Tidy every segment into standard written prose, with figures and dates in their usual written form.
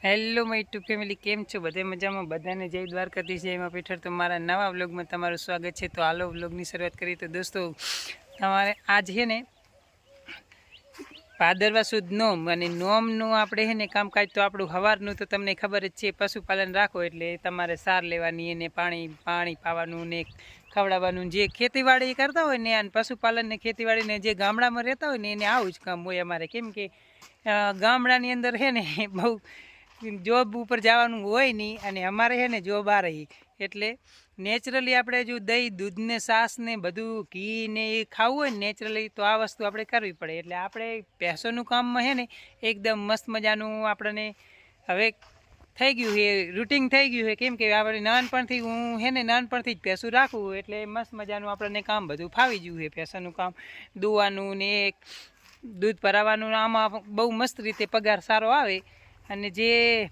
Hello my two family, કેમ છો? બધે મજામાં? બધાને જય દ્વારકાધીશ, જય માં પીઠળ. તો મારા નવા વ્લોગમાં તમારું સ્વાગત છે. તો હાલો વ્લોગની શરૂઆત કરીએ. તો દોસ્તો, તમારે આજ છે ને ભાદરવા સુદ નોમ, અને નોમનું આપણે છે ને કામકાજ તો આપણું સવારનું તો તમને ખબર જ છે. પશુપાલન રાખો એટલે તમારે સાર લેવાની, એને પાણી પાવાનું ને ખવડાવવાનું. જે ખેતીવાડી કરતા હોય ને, અને પશુપાલન ને ખેતીવાડીને જે ગામડામાં રહેતા હોય ને, એને આવું જ કામ હોય અમારે. કેમ કે ગામડાની અંદર છે ને બહુ જોબ ઉપર જવાનું હોય નહીં, અને અમારે છે ને જોબ આ રહી એટલે નેચરલી આપણે જો દહીં દૂધ ને છાશ ને બધું ઘી ને એ ખાવું હોય ને નેચરલી, તો આ વસ્તુ આપણે કરવી પડે. એટલે આપણે ભેંસોનું કામમાં છે ને એકદમ મસ્ત મજાનું આપણને હવે થઈ ગયું છે, રૂટિન થઈ ગયું છે. કેમ કે આપણે નાનપણથી હું છે ને નાનપણથી જ ભેંસું રાખવું, એટલે મસ્ત મજાનું આપણને કામ બધું ફાવી ગયું છે. ભેંસોનું કામ દોવાનું ને દૂધ ભરાવાનું, આમાં બહુ મસ્ત રીતે પગાર સારો આવે. અને જે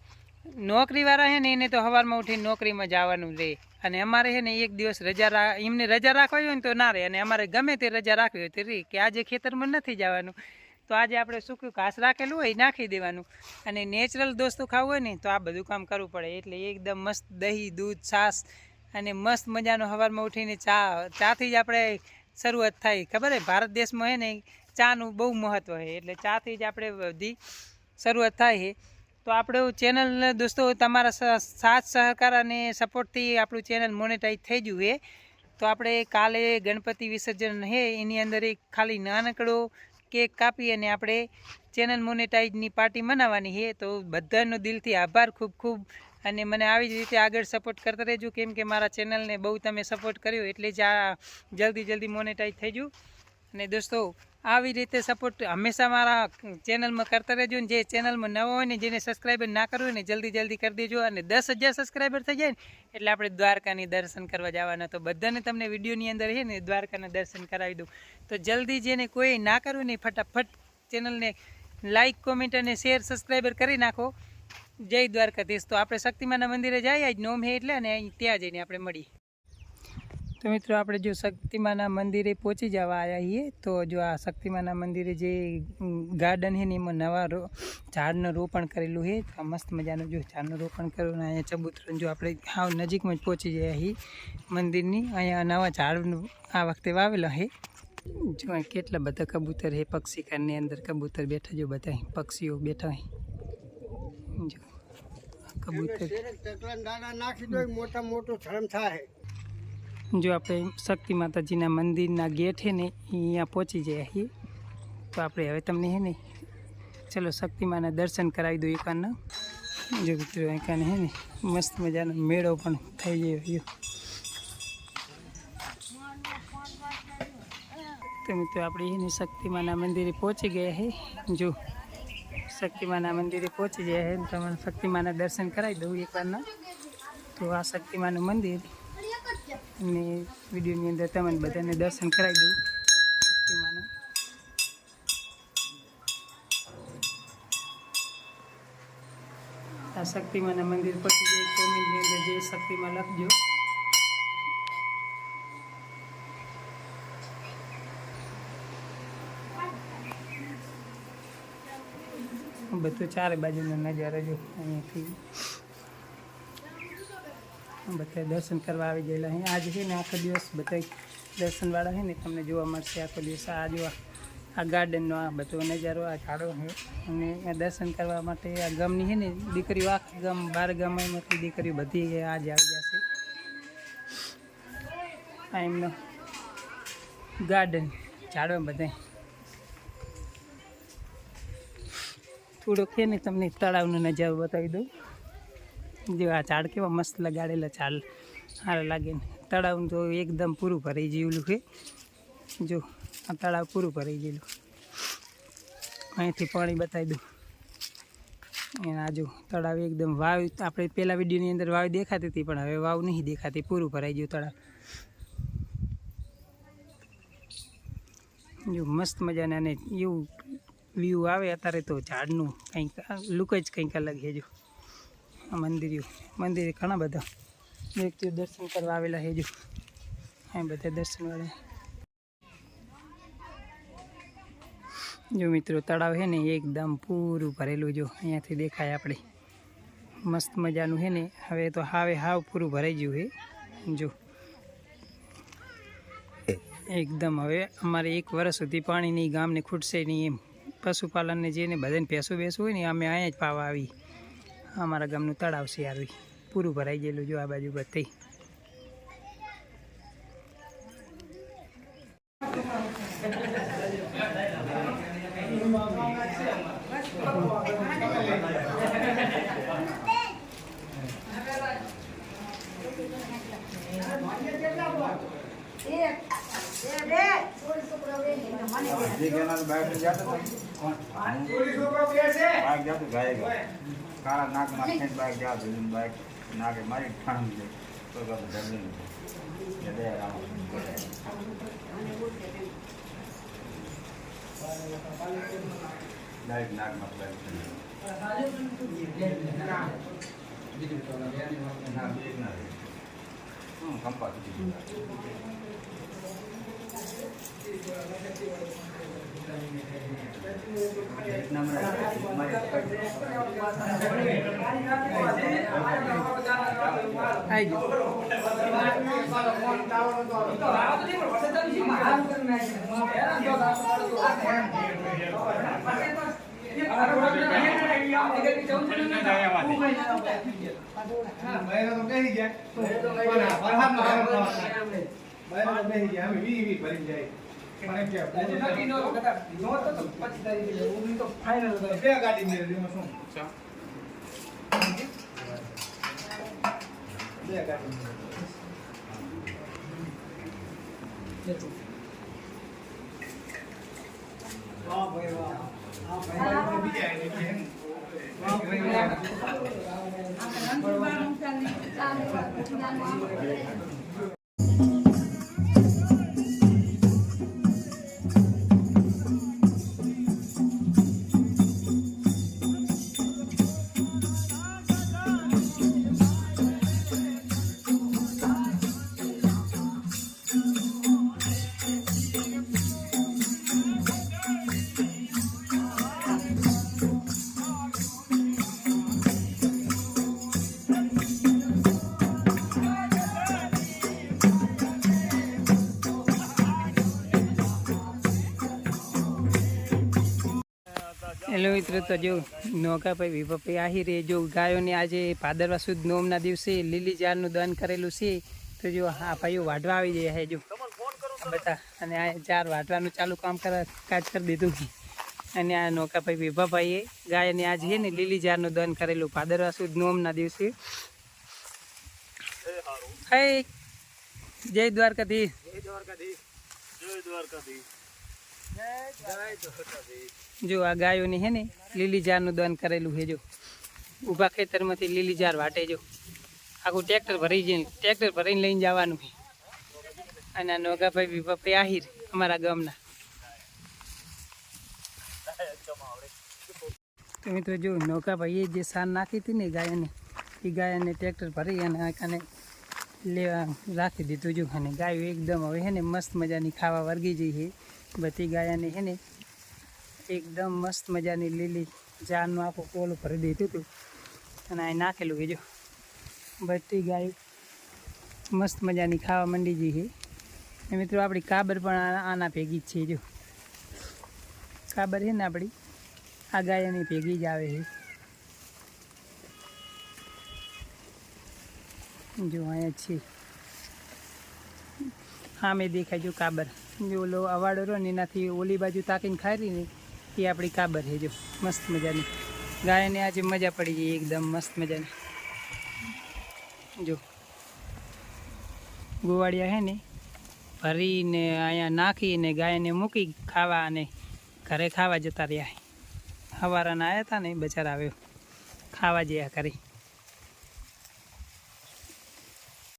નોકરીવાળા છે ને એને તો સવારમાં ઉઠીને નોકરીમાં જવાનું રહે, અને અમારે છે ને એક દિવસ એમને રજા રાખવી હોય ને તો ના રહે, અને અમારે ગમે તે રજા રાખવી હોય તો રહે, કે આજે ખેતરમાં નથી જવાનું તો આજે આપણે સૂકું ઘાસ રાખેલું હોય નાખી દેવાનું. અને નેચરલ દોસ્તો ખાવું હોય ને તો આ બધું કામ કરવું પડે. એટલે એકદમ મસ્ત દહીં દૂધ છાશ અને મસ્ત મજાનો સવારમાં ઉઠીને ચાથી જ આપણે શરૂઆત થાય. ખબર છે ભારત દેશમાં છે ને ચાનું બહુ મહત્ત્વ છે, એટલે ચાથી જ આપણે બધી શરૂઆત થાય છે. તો આપણું ચેનલ દોસ્તો તમારા સાથ સહકાર અને સપોર્ટથી આપણું ચેનલ મોનેટાઈઝ થઈ ગયું છે. તો આપણે કાલે ગણપતિ વિસર્જન છે, એની અંદર એક ખાલી નાનકડો કેક કાપી અને આપણે ચેનલ મોનેટાઈઝની પાર્ટી મનાવવાની છે. તો બધાનો દિલથી આભાર ખૂબ ખૂબ, અને મને આવી જ રીતે આગળ સપોર્ટ કરતા રહેજો. કેમ કે મારા ચેનલને બહુ તમે સપોર્ટ કર્યો એટલે જ આ જલ્દી મોનેટાઈઝ થઈ ગયું. અને દોસ્તો આવી રીતે સપોર્ટ હંમેશા મારા ચેનલમાં કરતા રહેજો. ને જે ચેનલમાં નવા હોય ને, જેને સબસ્ક્રાઈબર ના કરવું હોય ને, જલ્દી કરી દેજો. અને 10,000 સબસ્ક્રાઈબર થઈ જાય ને એટલે આપણે દ્વારકાની દર્શન કરવા જવાના. તો બધાને તમને વિડીયોની અંદર છે ને દ્વારકાના દર્શન કરાવી દઉં. તો જલ્દી જેને કોઈ ના કરવું ને ફટાફટ ચેનલને લાઈક કોમેન્ટ અને શેર સબસ્ક્રાઈબર કરી નાખો. જય દ્વારકાધીશ. તો આપણે શક્તિમાના મંદિરે જઈએ, આજ નોમ હે એટલે, અને ત્યાં જઈને આપણે મળીએ. તો મિત્રો, આપણે જો શક્તિમાના મંદિરે પહોંચી જવા આવ્યા છીએ. તો જો આ શક્તિમાના મંદિરે જે ગાર્ડન છે ને એમાં નવા ઝાડનું રોપણ કરેલું છે. તો મસ્ત મજાનું જો ઝાડનું રોપણ કરેલું, અહીંયા ચબૂતરું જો આપણે હાવ નજીકમાં જ પહોંચી ગયા છીએ મંદિરની. અહીંયા નવા ઝાડનું આ વખતે વાવેલા છે. જો કેટલા બધા કબૂતર છે, પક્ષીઘરની અંદર કબૂતર બેઠા, જો બધા પક્ષીઓ બેઠા હોય. જો કબૂતર મોટા મોટું ધર્મ થાય. જો આપણે શક્તિ માતાજીના મંદિરના ગેટ છે ને અહીંયા પહોંચી ગયા છીએ. તો આપણે હવે તમને છે ને ચલો શક્તિમાના દર્શન કરાવી દો એકવારના. જો મિત્રો એકાને છે ને મસ્ત મજાનો મેળો પણ થઈ ગયો. તો મિત્રો આપણે છે ને શક્તિમાના મંદિરે પહોંચી ગયા છે. જો શક્તિમાના મંદિરે પહોંચી ગયા છે, તમને શક્તિમાના દર્શન કરાવી દઉં એકવારના. તો આ શક્તિમાનું મંદિર, અને વિડીયોની અંદર તમને બધાને દર્શન કરાવી દઉં શક્તિમાના. આ શક્તિમાના મંદિર પછી જે કોમેન્ટની અંદર જે શક્તિમાં લખજો. બધું ચારે બાજુનો નજારો જો અહીંયાથી બધા દર્શન કરવા આવી ગયેલા અહીં. આજે છે ને આખો દિવસ બધા દર્શનવાળા છે ને તમને જોવા મળશે આખો દિવસ. આ જો આ ગાર્ડનનો આ બધો નજારો, આ ઝાડો છે, અને આ દર્શન કરવા માટે આ ગામની છે ને દીકરીઓ, આખા ગામ 12 ગામમાંથી દીકરીઓ બધી આજે આવી જશે. આ એમનો ગાર્ડન, ઝાડો બધા. થોડોક છે ને તમને તળાવનો નજારો બતાવી દઉં. જો આ ઝાડ કેવા મસ્ત લગાડેલા, ઝાડ સારા લાગે ને. તળાવ તો એકદમ પૂરું ભરાઈ ગયેલું છે. જો આ તળાવ પૂરું ભરાઈ ગયેલું. અહીંથી પાણી બતાવી દઉં. એના જો તળાવ એકદમ વાવ, આપણે પહેલાં વિડીયોની અંદર વાવ દેખાતી હતી, પણ હવે વાવ નહીં દેખાતી, પૂરું ભરાઈ ગયું તળાવ. જો મસ્ત મજાના, અને એવું વ્યૂ આવે અત્યારે તો ઝાડનું કંઈક લુક જ કંઈક અલગ છે. જો આ મંદિરે ઘણા બધા વ્યક્તિઓ દર્શન કરવા આવેલા છે. જો અહીં બધા દર્શનવાળા. જો મિત્રો તળાવ છે ને એકદમ પૂરું ભરેલું, જો અહીંયાથી દેખાય આપણે. મસ્ત મજાનું હે ને હવે તો હાવ પૂરું ભરાઈ ગયું હે જો એકદમ હવે અમારે 1 વર્ષ સુધી પાણી નહીં ગામને ખૂટશે નહીં એમ પશુપાલનને જેને બધાને ભેંસું હોય ને અમે અહીંયા જ પાવા આવી અમારા ગામનું તળાવ છે આવી પૂરું ભરાઈ ગયેલું જો આ બાજુ બધી કાળા નાકમાં બાઈક જાતો બાઈક નાકે મારી ઠામ દે તો ડાયરેક્ટ નાકમાં કંપા હેલો મિત્રો તો જો નોકાભાઈ વિભાભાઈ આહિરે જો ગાયોને આજે ભાદરવા સુદ નોમના દિવસે લીલી જારનું દાન કરેલું છે તો જો આ ભાઈઓ વાઢવા આવી જાય હે જો બધા અને આ જાર વાઢવાનું ચાલુ કાજ કરી દીધું અને આ નોકાભાઈ વિભાભાઈએ ગાયને આજે છે ને લીલી જારનું દાન કરેલું ભાદરવા સુદ નોમના દિવસે હે જય દ્વારકાધીશ જો આ ગાયોની હે ને લીલી જારનું દાન કરેલું છે જો ઊભા ખેતરમાંથી લીલી જાર વાટે જો આખું ટ્રેક્ટર ભરીને લઈને જવાનું છે અને આ નોગાભાઈ વિભાભાઈ આહિર અમારા ગામના તો મિત્રો જો નોગાભાઈએ જે સાર નાખી હતી ને ગાયને એ ગાયને ટ્રેક્ટર ભરી અને આને લેવા રાખી દીધું જો અને ગાયો એકદમ હવે હે ને મસ્ત મજાની ખાવા વર્ગી જઈ છે બધી ગાયાને હે ને એકદમ મસ્ત મજાની લીલી જારનું આખું કોલું ભરી દીધું હતું અને અહીં નાખેલું છે જો બધી ગાય મસ્ત મજાની ખાવા માંડી જઈ છે અને મિત્રો આપણી કાબર પણ આના ભેગી જ છે જો કાબર છે ને આપણી આ ગાયની ભેગી જ આવે છે જો અહીંયા છે હા મેં દેખાય જો કાબર જો ઓલો અવાડો રહ્યો ને એનાથી ઓલી બાજુ તાકીને ખાઈ રહી ને એ આપણી કાબર છે જો મસ્ત મજાની ગાયને આજે મજા પડી ગઈ એકદમ મસ્ત મજાની જો ગોવાળિયા છે ને ભરીને અહીંયા નાખીને ગાયને મૂકી ખાવા અને ઘરે ખાવા જતા રહ્યા સવારના આવ્યા હતા ને બચારા આવ્યો ખાવા જયા કરી